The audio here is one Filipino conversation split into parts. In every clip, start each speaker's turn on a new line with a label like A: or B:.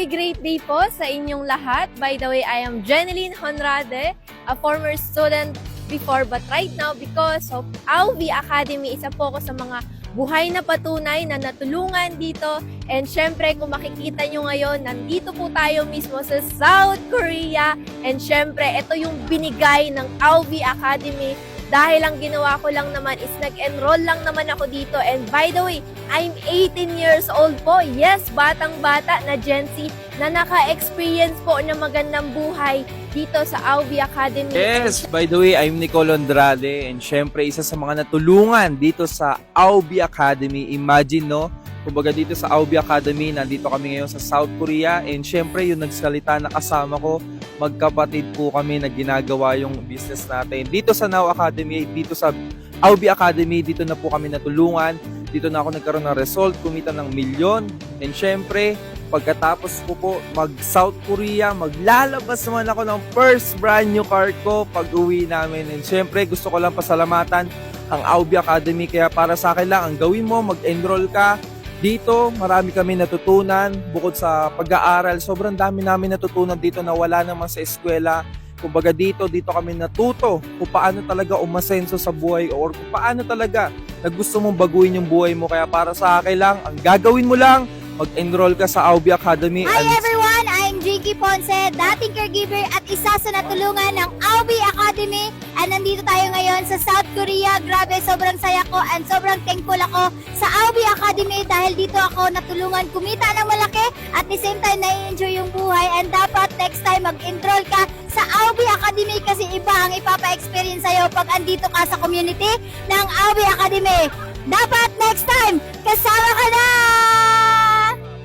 A: Happy great day po sa inyong lahat. By the way, I am Jeneline Honrade, a former student before but right now because of AUVI Academy, isa po ako sa mga buhay na patunay na natulungan dito. And syempre, kung makikita nyo ngayon, nandito po tayo mismo sa South Korea. And syempre, ito yung binigay ng AUVI Academy. Dahil ang ginawa ko lang naman is nag-enroll lang naman ako dito. And by the way, I'm 18 years old po. Yes, batang-bata na Gen Z na naka-experience po ng magandang buhay dito sa AUVI Academy.
B: Yes, by the way, I'm Nicole Andrade and syempre isa sa mga natulungan dito sa AUVI Academy. Imagine, no? Kumbaga dito sa AUVI Academy, nandito kami ngayon sa South Korea and syempre yung nagsalita na kasama ko, magkapatid po kami na ginagawa yung business natin. Dito sa Now Academy, dito sa AUVI Academy, dito na po kami natulungan. Dito na ako nagkaroon ng result, kumita ng milyon. And syempre, pagkatapos ko po mag-South Korea, maglalabas naman ako ng first brand new car ko pag uwi namin. And syempre, gusto ko lang pasalamatan ang AUVI Academy. Kaya para sa akin lang, ang gawin mo, mag-enroll ka. Dito, marami kami natutunan. Bukod sa pag-aaral, sobrang dami namin natutunan dito na wala naman sa eskwela. Kumbaga dito kami natuto kung paano talaga umasenso sa buhay or kung paano talaga na gusto mong baguhin yung buhay mo. Kaya para sa akin lang, ang gagawin mo lang, mag-enroll ka sa AUVI Academy.
C: Hi everyone! I'm Jinky Ponce, dating caregiver at isa sa natulungan ng AUVI Academy. And nandito tayo ngayon sa South Korea. Grabe, sobrang saya ko and sobrang thankful ako sa AUVI Academy dahil dito ako natulungan kumita ng malaki at the same time na-enjoy yung buhay. And dapat next time mag-enroll ka sa AUVI Academy kasi iba ang ipapa-experience sa'yo pag andito ka sa community ng AUVI Academy. Dapat next time, kasama ka na!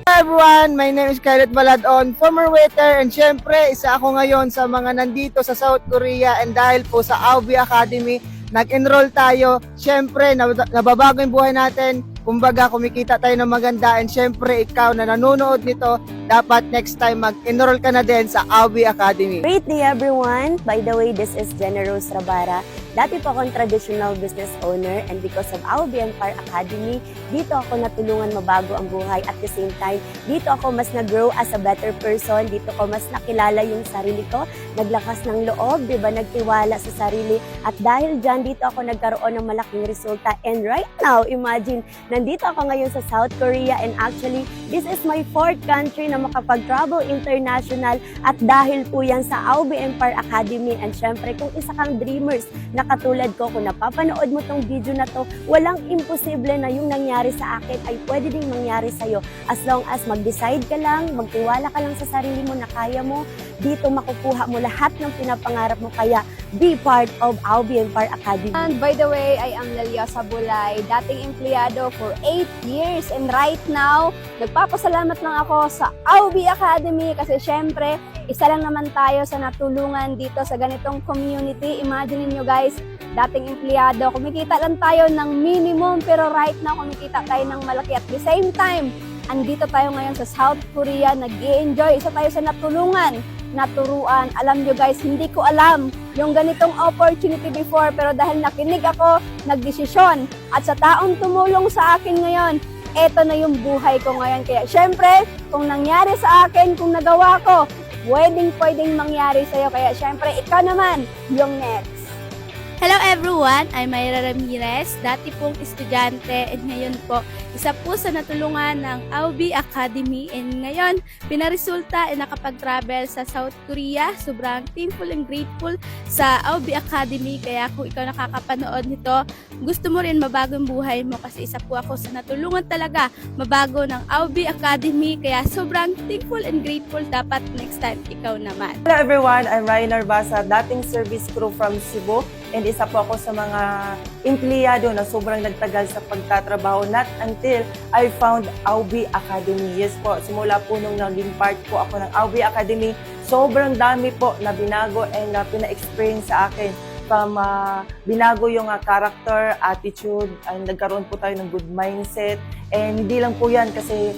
D: Hi everyone, my name is Kailet Baladon, former waiter, and syempre isa ako ngayon sa mga nandito sa South Korea. And dahil po sa AUVI Academy, nag-enroll tayo. Syempre, nababago yung buhay natin. Kumbaga, kumikita tayo ng maganda. And syempre, ikaw na nanonood nito, dapat next time mag-enroll ka na din sa AUVI Academy.
E: Great day everyone! By the way, this is Jenna Rose Rabara. Dati po akong traditional business owner and because of AUVI Empire Academy, dito ako natulungan mabago ang buhay. At the same time, dito ako mas nag-grow as a better person. Dito ko mas nakilala yung sarili ko, naglakas ng loob, di ba? Nagtiwala sa sarili. At dahil dyan, dito ako nagkaroon ng malaking resulta. And right now, imagine, nandito ako ngayon sa South Korea and actually, this is my fourth country na makapag-travel international at dahil po yan sa AUVI Empire Academy. And syempre, kung isa kang dreamers na katulad ko, kung napapanood mo tong video na to, walang imposible na yung nangyari sa akin ay pwede ding mangyari sa'yo. As long as mag-decide ka lang, magtiwala ka lang sa sarili mo na kaya mo, dito makukuha mo lahat ng pinapangarap mo. Kaya, be part of AUVI Empire Academy.
A: And by the way, I am Leliosa Bulay, dating empleyado for 8 years. And right now, nagpapasalamat lang ako sa AUVI Academy kasi syempre, isa lang naman tayo sa natulungan dito sa ganitong community. Imagine niyo guys, dating empleyado, kumikita lang tayo ng minimum pero right now kumikita tayo ng malaki. At the same time, andito tayo ngayon sa South Korea, nag-i-enjoy. Isa tayo sa natulungan, naturuan. Alam nyo guys, hindi ko alam yung ganitong opportunity before pero dahil nakinig ako, nagdesisyon. At sa taong tumulong sa akin ngayon, eto na yung buhay ko ngayon. Kaya syempre, kung nangyari sa akin, kung nagawa ko, pwedeng mangyari sa'yo. Kaya syempre, ikaw naman yung next.
F: Hello everyone! I'm Mayra Ramirez, dati pong estudyante and ngayon po isa po sa natulungan ng AUVI Academy and ngayon pinaresulta ay nakapag-travel sa South Korea. Sobrang thankful and grateful sa AUVI Academy kaya kung ikaw nakakapanood nito, gusto mo rin mabago ang buhay mo kasi isa po ako sa natulungan talaga mabago ng AUVI Academy kaya sobrang thankful and grateful. Dapat next time ikaw naman.
G: Hello everyone, I'm Ryan Arbasa, dating service crew from Cebu. And isa po ako sa mga empleyado na sobrang nagtagal sa pagtatrabaho not until I found AUVI Academy. Yes po, simula po nung naging part po ako ng AUVI Academy, sobrang dami po na binago and na pina-experience sa akin. From binago yung character, attitude, and nagkaroon po tayo ng good mindset. And hindi lang po yan kasi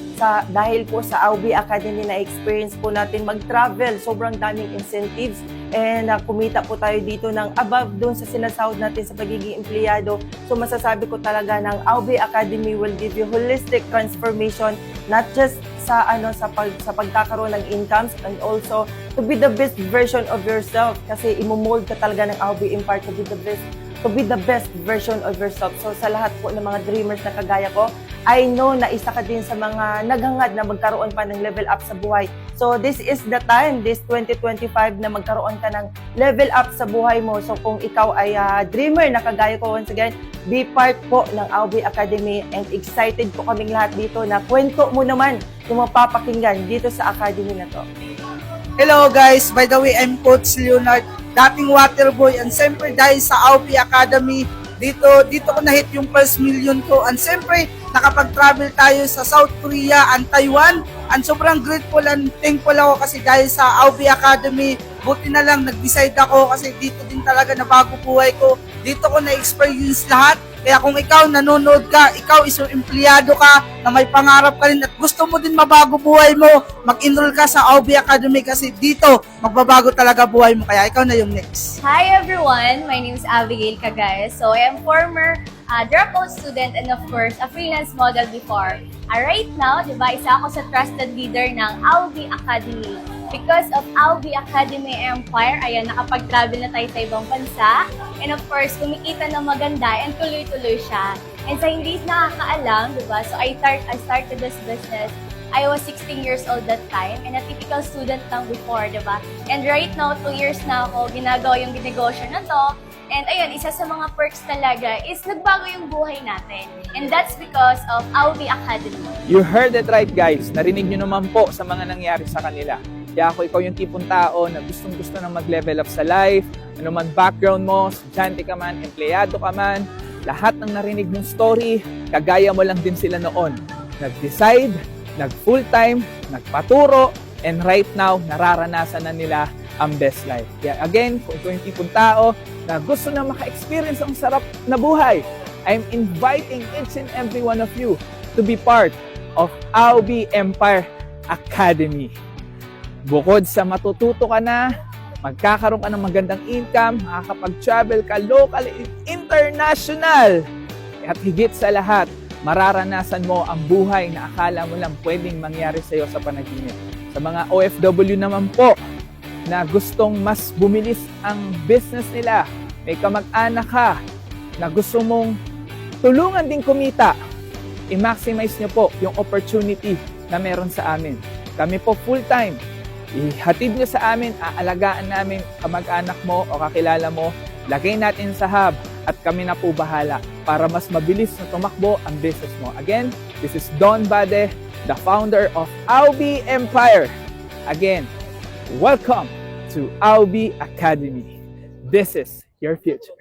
G: dahil po sa AUVI Academy na experience po natin mag-travel, sobrang daming incentives and kumita po tayo dito ng above doon sa sinasahod natin sa pagiging empleyado. So masasabi ko talaga ng AUVI Academy will give you holistic transformation not just sa sa pagkakaroon ng incomes, and also to be the best version of yourself, kasi imomold ka talaga ng Aubi Empire to be the best version of yourself. So sa lahat po ng mga dreamers na kagaya ko, I know na isa ka din sa mga naghangad na magkaroon pa ng level up sa buhay. So this is the time, this 2025, na magkaroon ka ng level up sa buhay mo. So kung ikaw ay dreamer na kagaya ko, once again, be part po ng Aubi Academy, and excited po kaming lahat dito na kwento mo naman yung mapapakinggan dito sa academy na to.
D: Hello guys, by the way, I'm Coach Leonard, dating water boy, and siyempre dahil sa Aubi Academy, dito ko na-hit yung first million ko, and siyempre nakapag-travel tayo sa South Korea and Taiwan, and sobrang grateful and thankful ako kasi dahil sa Aubi Academy, buti na lang nag-decide ako kasi dito din talaga na bago buhay ko, dito ko na-experience lahat. Kaya kung ikaw nanonood ka, ikaw isang empleyado ka na may pangarap ka rin at gusto mo din mabago buhay mo, mag-enroll ka sa Aubi Academy kasi dito magbabago talaga buhay mo. Kaya ikaw na yung next.
H: Hi everyone, my name is Abigail Cagayan. So I am former dropout student and of course a freelance model before. Right now, diba, isa ako sa trusted leader ng Aubi Academy. Because of Aubi Academy Empire, ayan, nakapag-travel na tayo sa ibang bansa. And of course, kumikita ng maganda and tuloy-tuloy siya. And sa hindi nakakaalam, diba, so I started this business. I was 16 years old that time and a typical student lang before, diba? And right now, 2 years na ako ginagawa yung negosyo na to. And ayun, isa sa mga perks talaga is nagbago yung buhay natin. And that's because of Aubi Academy.
B: You heard it right, guys. Narinig nyo naman po sa mga nangyari sa kanila. Kaya ikaw yung tipong tao na gustong-gusto na mag-level up sa life, ano man background mo, estudyante ka man, empleyado ka man, lahat ng narinig mong story, kagaya mo lang din sila noon. Nag-decide, nag-full-time, nagpaturo, and right now, nararanasan na nila ang best life. Kaya again, kung ikaw yung tipong tao na gusto na maka-experience ang sarap na buhay, I'm inviting each and every one of you to be part of Aubi Empire Academy. Bukod sa matututo ka na, magkakaroon ka ng magandang income, makakapag-travel ka local and international. At higit sa lahat, mararanasan mo ang buhay na akala mo lang pwedeng mangyari sa iyo sa panaginip. Sa mga OFW naman po na gustong mas bumilis ang business nila, may kamag-anak ka na gusto mong tulungan din kumita, i-maximize nyo po yung opportunity na meron sa amin. Kami po full-time. Ihatid nyo sa amin, aalagaan namin kamag-anak mo o kakilala mo, lagay natin sa hub at kami na po bahala para mas mabilis na tumakbo ang business mo. Again, this is Don Bade, the founder of Aubi Empire. Again, welcome to Aubi Academy. This is your future.